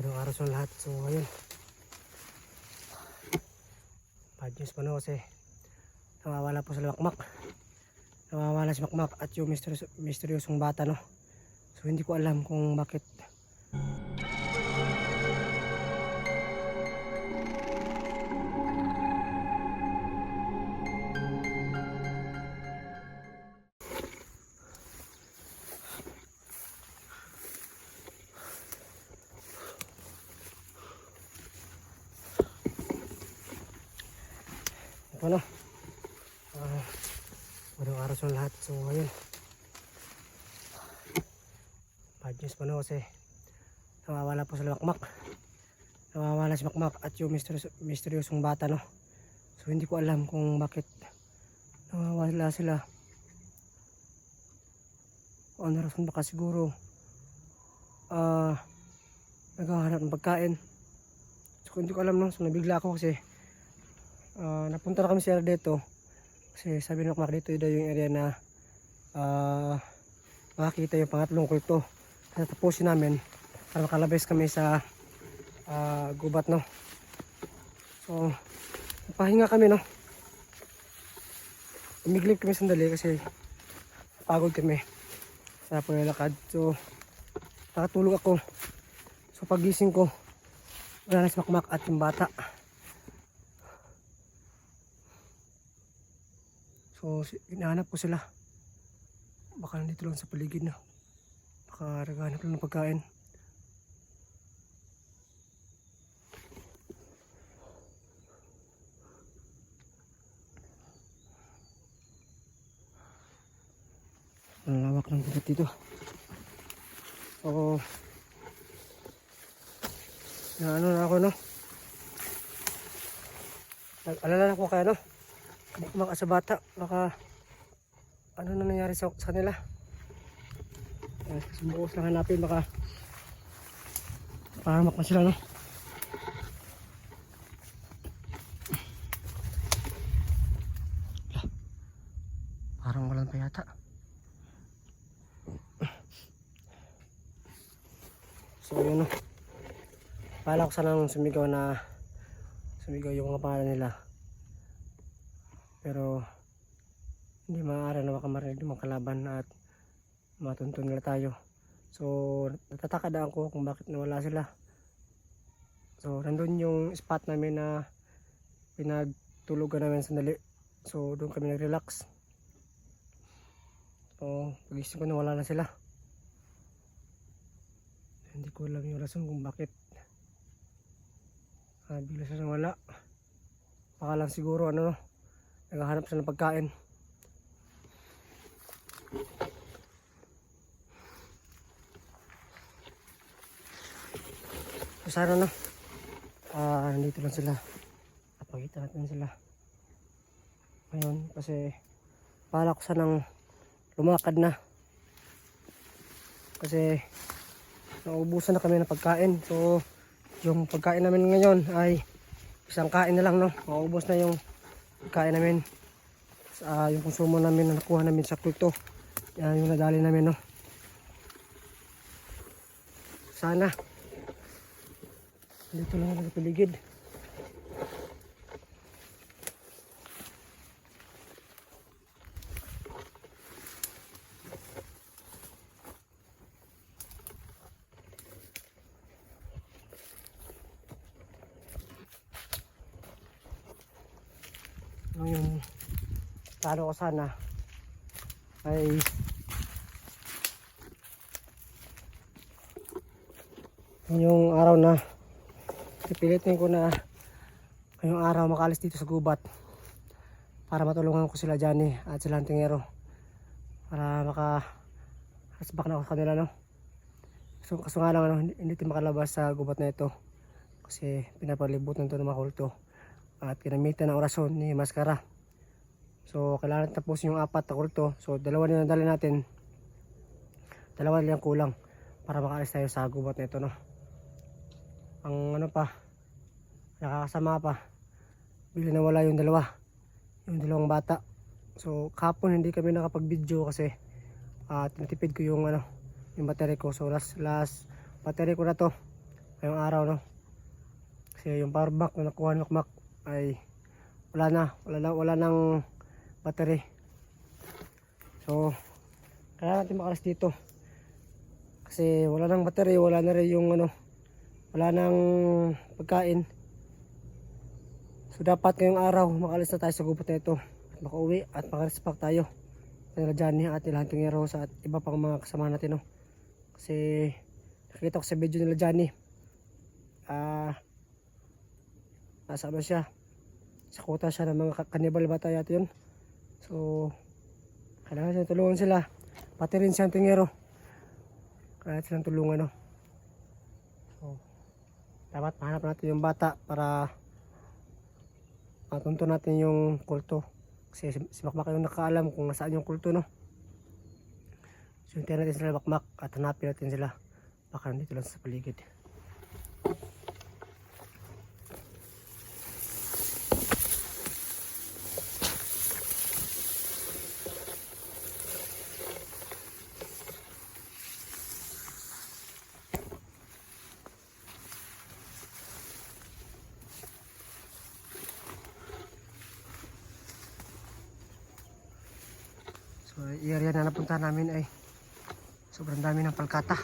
Magandang araw sa lahat. So ngayon, bad news pa no kasi nawawala po sa Makmak. Nawawala si Makmak at yung misteryosong bata no. So hindi ko alam kung bakit. Ano? Magandang araw sa lahat. So ngayon, bad news pa no kasi nawawala po sa Makmak. Nawawala si Makmak at yung misteryosong bata no. So hindi ko alam kung bakit nawawala sila. O ano rason, baka siguro naghahanap ng pagkain. So hindi ko alam no. So nabigla ako kasi napunta na kami sa area dito kasi sabi ng Makmak dito daw yung area na makakita yung pangatlong kulto. Kaya tapusin namin para makalabas kami sa gubat no. So pahinga kami no. Umiglip kami sandali kasi pagod kami sa paglalakad. So nakatulog ako. So pagising ko wala na si Makmak at yung bata. So hinahanap ko sila. Baka nandito lang sa paligid na. Baka naghahanap lang ng pagkain. Ang lawak ng gubat dito. So na ano na ako no. Nag-alala na ako kaya no. Baka sa bata, baka ano na nangyari sa kanila. Sumuos lang hanapin, baka pahamak na sila no. Parang walang pa yata. So yun no. Pala ko sanang sumigaw yung mga pangalan nila. Pero hindi maaari na makamarinig ng mga kalaban at matuntun nila tayo. So natatakadaan ko kung bakit nawala sila. So nandun yung spot namin na pinagtulugan namin sandali. So doon kami nag-relax. So pagising ko nawala na sila. Hindi ko alam yung rason kung bakit bigla sila nawala. Baka lang siguro ano no, naghahanap sila ng pagkain. So sana no, nandito lang sila. Napakita natin sila ngayon kasi pala ko sanang lumakad na kasi naubusan na kami ng pagkain. So yung pagkain namin ngayon ay isang kain na lang no. Maubos na yung pagkain namin. Yung konsumo namin na nakuha namin sa kulto. Yan yung nadali namin no. Sana dito lang sa paligid. Yung plano ko sana ay yung araw na pipilitin ko na ngayong araw makalis dito sa gubat para matulungan ko sila Johnny at sila Tingero para makahasbak na ako sa kanila no. So kaso nga lang ano, hindi tayo makalabas sa gubat na ito kasi pinapalibutan ito ng mga kulto at kinamitan ng orasyon ni Maskara. So kailangan tapos yung 4 na kulto. So 2 na nadali natin, 2 lang kulang para makaalis tayo sa gubat na ito no. Ang ano pa, nakakasama pa, bigla nawala yung 2 bata. So kahapon hindi kami nakapag video kasi tinatipid ko yung ano, yung battery ko. So last battery ko na to ngayong araw, no? Kasi yung power bank na nakuha ni Makmak ay wala nang battery. So kaya natin makalas dito kasi wala nang battery, wala na rin yung wala nang pagkain. So dapat ngayong araw makalis na tayo sa gubat na ito at makauwi at makarespack tayo nila Johnny at nila Tingero sa at iba pang mga kasama natin, no? Kasi nakita ko sa video nila Johnny, nasa siya, sa kuta siya ng mga kanibal bata yata yun. So kailangan siya tulungan sila, pati rin si Tingero, kaya silang tulungan, no? So dapat mahanap natin yung bata para matunto natin yung kulto. Kasi si Makmak yung nakaalam kung nasaan yung kulto, no? So hintayin natin sila Makmak at hanapin natin sila, baka nandito lang sa paligid. So area na napunta namin ay sobrang dami ng palkata.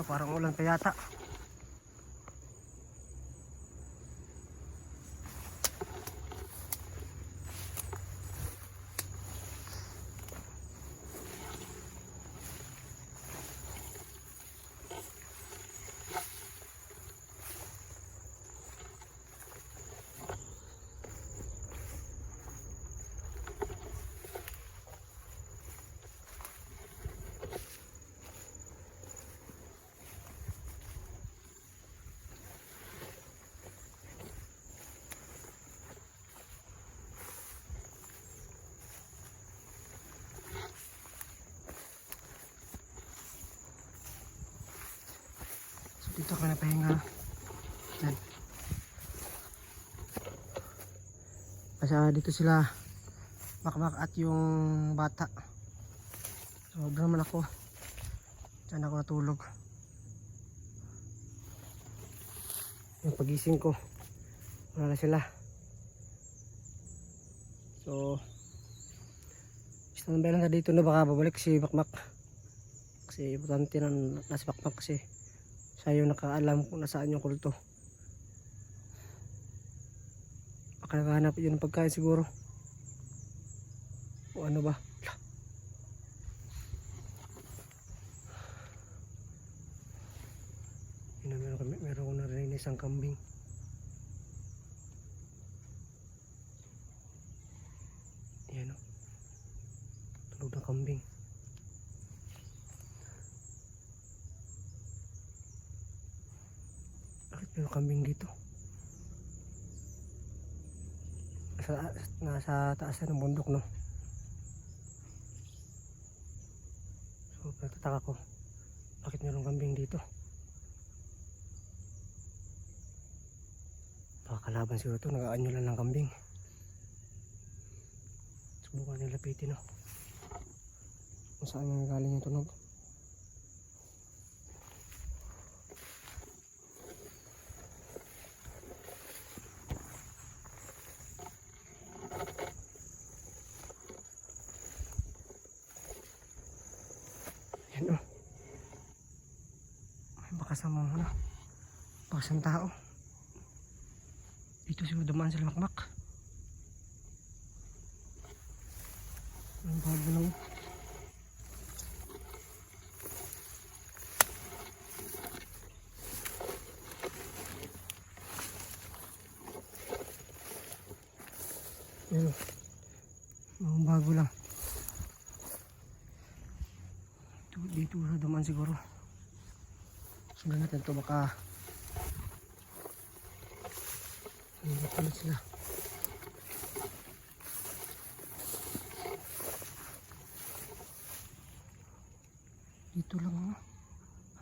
Parang ulan pa yata. Dito ako napahinga. Yan. Kasi dito sila Makmak at yung bata. So doon naman ako. Diyan ako natulog. Yung pagising ko, wala na sila. So standby lang na dito na baka babalik si Makmak. Kasi importante na nasa Makmak kasi siya yung nakaalam kung nasaan yung kulto. Baka nakahanap yun ng pagkain siguro. O ano ba? Yun, meron ko narinig na isang kambing. Yan o. Tulog ng kambing. Pero kambing dito nasa taas ng bundok, no? So nagtataka ko bakit mayroong kambing dito. Baka kalaban siguro ito, nag-aanyo lang ng kambing. Subukan nila lapitin, no? Kung saan nanggaling yung tunog. Bakas ng bakas ng tao. Dito siguro dumaan sila Makmak. Ang bago lang. Pero ang bago lang. Dito na dumaan siguro. Sundan natin ito, baka hindi pa sila. Dito lang, ano?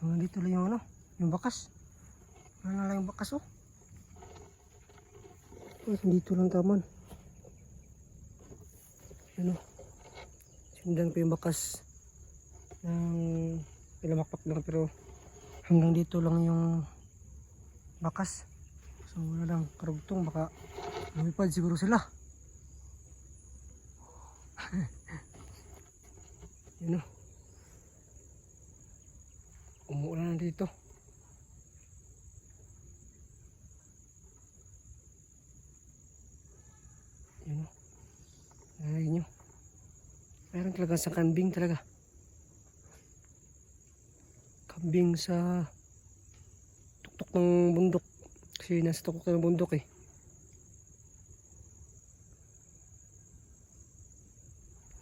Hanggang dito lang yung yung bakas. Wala na lang yung bakas, oh. Dito lang taman. Yan, oh. Sundan ko yung bakas. ng pinamakpak lang, pero hanggang dito lang yung bakas. So wala lang karugtong, baka lumipad siguro sila. Yun o, umuulan na dito. Yun o, nalagay nyo, meron talaga sa kambing talaga. Kambing sa tuktok ng bundok, kasi nasa tuktok ng bundok eh.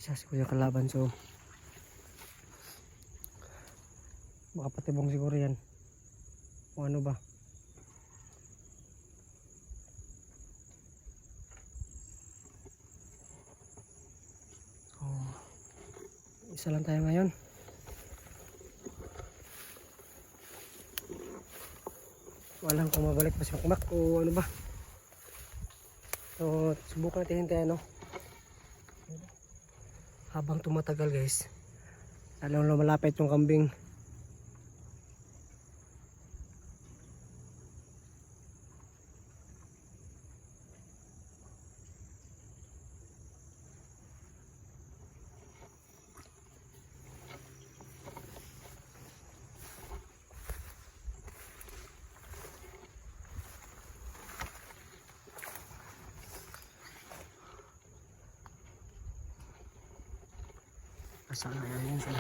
Isa siguro yung kalaban, so makapatibong siguro yan o ano ba. So isa lang tayo ngayon. Walang kung mabalik pa si Makmak o ano ba. So subukan natin hintayin, no? Habang tumatagal guys, lalong lumalapit yung kambing. Saan kaya yun sila?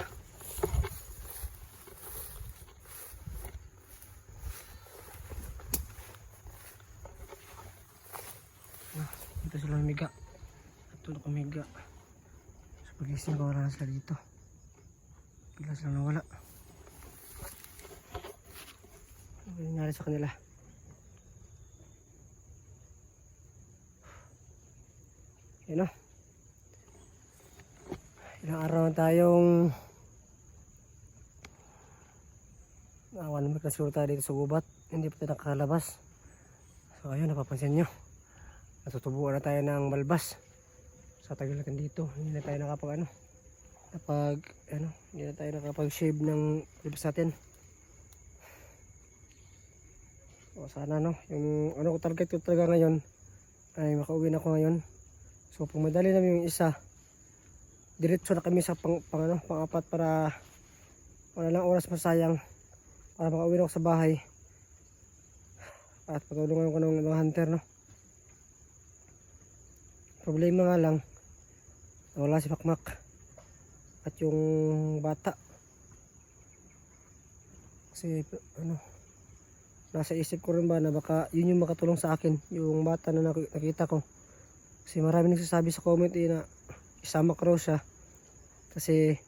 Dito sila humiga. At tulog humiga. So pagising ko, wala na sila dito. Bigla sila nawala. Ano nangyari sa kanila? Yun o. Ilang araw na tayong naman magkasiguro tayo dito sa gubat. Hindi pa tayo nakakalabas. So ayun, napapansin nyo, natutubuan na tayo ng balbas. Sa tagal natin dito, hindi na tayo nakapag hindi na tayo nakapag shave ng balbas natin. So sana yung ko target ko talaga ngayon ay makauwi na ako ngayon. So pag madali namin yung isa, diretso na kami sa pang-apat para wala lang oras masayang para makauwi na ako sa bahay at patulungan ko ng mga hunter, no? Problema nga lang, wala si Makmak at yung bata kasi nasa isip ko rin ba na baka yun yung makatulong sa akin, yung bata na nakita ko. Kasi marami nagsasabi sa comment na isama ko raw siya kasi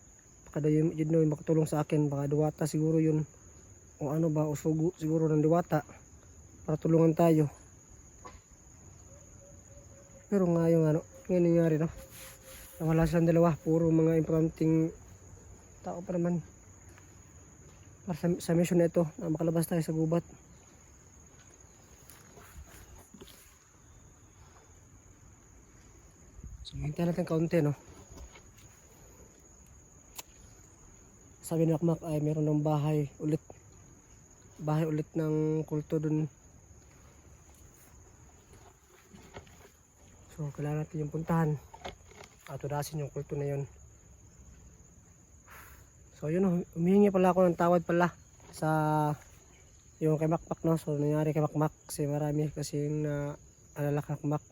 baka daw yun yung makatulong sa akin, baka diwata siguro yun o ano ba, o sugo siguro ng diwata para tulungan tayo. Pero nga yung ngayon nangyari, no? Wala silang dalawa, puro mga importanteng tao pa naman para sa mission na ito na makalabas tayo sa gubat. So hintayin natin kaunti, no? Sabi ni Makmak ay meron ng bahay ulit ng kulto dun. So kailangan natin yung puntahan at udasin yung kulto na yun. So yun, humihingi pala ako ng tawad pala sa yung kay Makmak, no? So nangyari kay Makmak kasi marami kasi yung alala kay Makmak.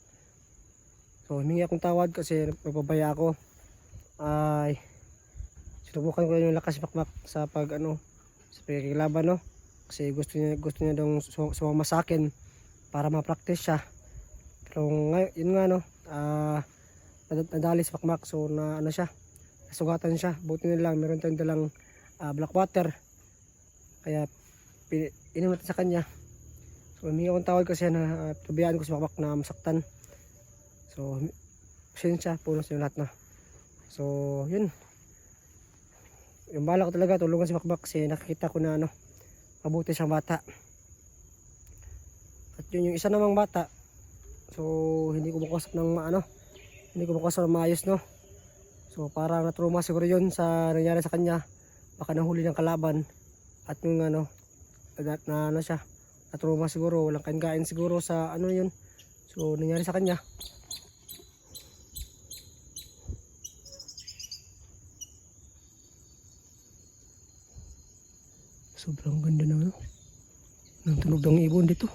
So humingi akong tawad kasi nagpabaya ako. Ay sinubukan ko yung lakas si Makmak sa sa pagkikilaban, no? Kasi gusto niya daw sumama sa akin para ma-practice siya. Pero ngayon, yun nga, no? Nadali si Makmak, so siya, nasugatan siya. Buti na lang meron tayong dalang black water, kaya inom natin sa kanya. So humingi akong tawad kasi pabayaan ko si Makmak na masaktan. So pasensya po sa lahat, na. So yun, yung bala ko talaga tulungan si Makmak kasi nakikita ko na mabuti siyang bata. At yun yung isa namang bata, so hindi ko makasap ng hindi ko makasap ng maayos, no? So parang na-trauma siguro yun sa nangyari sa kanya. baka nahuli ng kalaban at yung ano na ano siya, natruma siguro, walang kain siguro sa ano yun, so nangyari sa kanya. Sobrang ganda ng ano, ng tunog ng ibon dito.